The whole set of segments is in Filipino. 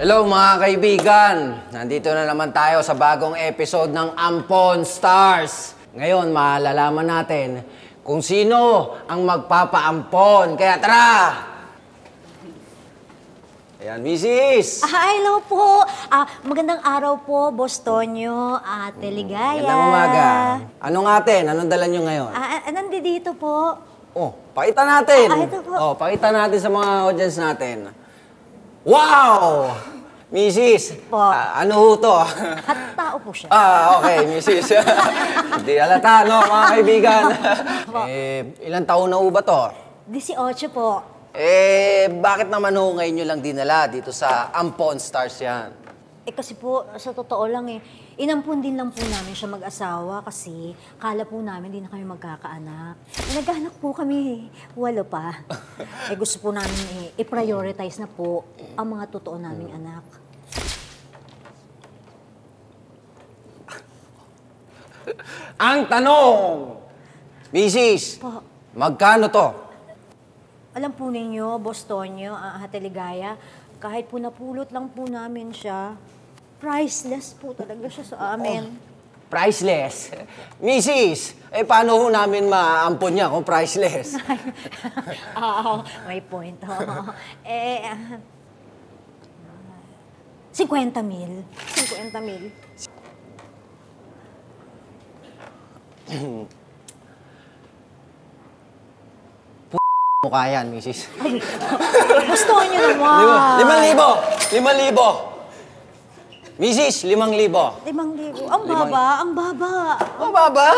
Hello mga kaibigan! Nandito na naman tayo sa bagong episode ng Ampon Stars. Ngayon, malalaman natin kung sino ang magpapaampon. Kaya tara! Ayan, Mrs. Hello po. Magandang araw po, Boss Tonyo, Ate Ligaya. Magandang umaga. Anong atin? Anong dala nyo ngayon? Nandito po. Oh, pakita natin. Ito po. Oh, pakita natin sa mga audience natin. Wow! Mrs. Po. Ano ho to? Tao po siya. Okay, Mrs. Hindi halata, no, mga kaibigan. Ilang taon na ho ba to? 18 po. Bakit naman ho ngayon nyo lang dinala dito sa Ampon Stars yan? Kasi po, sa totoo lang inampun din lang po namin siya mag-asawa kasi kala po namin di na kami magkakaanak. Naghahanap po kami, 8 pa. Gusto po namin i-prioritize na po ang mga totoo naming anak. Ang tanong, Mrs. Po. Magkano to? Alam po ninyo, Boss Tonyo, Ate Ligaya, kahit po napulot lang po namin siya, priceless po talaga siya sa amin. Priceless. Mrs., paano ho namin maampon niya kung priceless? May point. 50,000. 50,000. Mukha yan, Mrs. Gusto niyo naman. 5,000! 5,000! Mrs., 5,000. 5,000. Ang baba, ang baba. Mababa!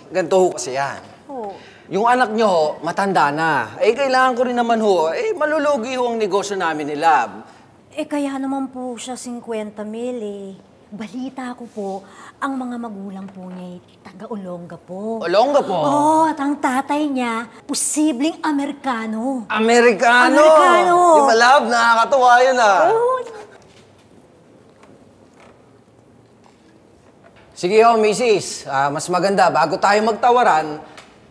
Ganito ho kasi yan. Oh. Yung anak nyo, matanda na. Kailangan ko rin naman ho, malulugi ho ang negosyo namin ni Lab. Kaya naman po siya 50,000 Balita ko po, ang mga magulang po niya taga-Olonga po. Olonga po? Oo, at ang tatay niya, posibleng Amerikano. Amerikano! Amerikano! Di ba, Lab? Nakakatuwa yun, Oo. Sige ho, Mrs. Mas maganda, bago tayo magtawaran,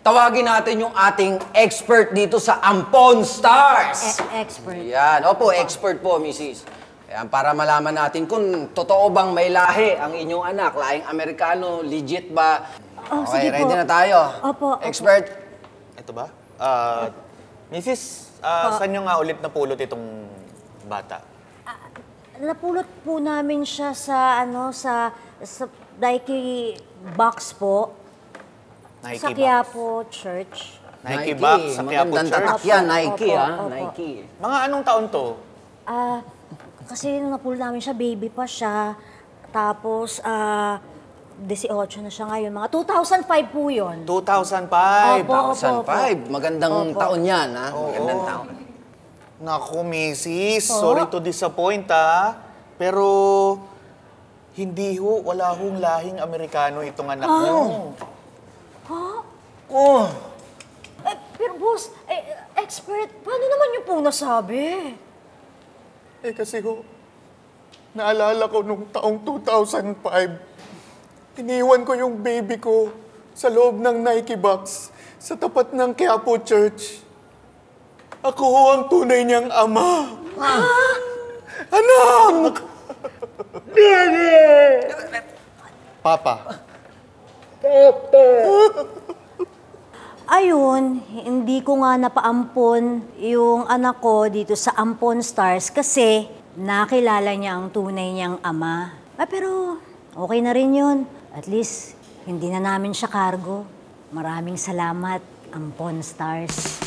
tawagin natin yung ating expert dito sa Ampon Stars. Expert. Yan. Opo, expert po, Mrs. Ayan, para malaman natin kung totoo bang may lahi ang inyong anak. Lahing Amerikano, legit ba? Okay, sige ready po. na tayo. Opo. Expert. Ito ba? Mrs., saan nyo nga ulit napulot itong bata? Napulot po namin siya sa Nike box po. Nike Sa box? Quiapo Church. Nike box sa Quiapo Magandang Church? tatak yan, Nike, Opo, ha? opo. Nike. Mga anong taon to? Kasi nung napulot namin siya, baby pa siya. Tapos, 18 na siya ngayon. Mga 2005 po yun. 2005. Opo. 2005. Magandang Opo. taon yan, ha? Magandang taon. Naku, Mrs., sorry to disappoint, Pero, wala hong lahing Amerikano itong anak mo. Oh! Pero boss, expert, paano naman yung po nasabi? Kasi naalala ko nung taong 2005, iniwan ko yung baby ko sa loob ng Nike box sa tapat ng Quiapo Church. Ako ho ang tunay niyang ama. Anak! Papa. Ayun, hindi ko nga napaampon yung anak ko dito sa Ampon Stars kasi nakilala niya ang tunay niyang ama. Pero okay na rin yun. At least, hindi na namin siya cargo. Maraming salamat, Ampon Stars.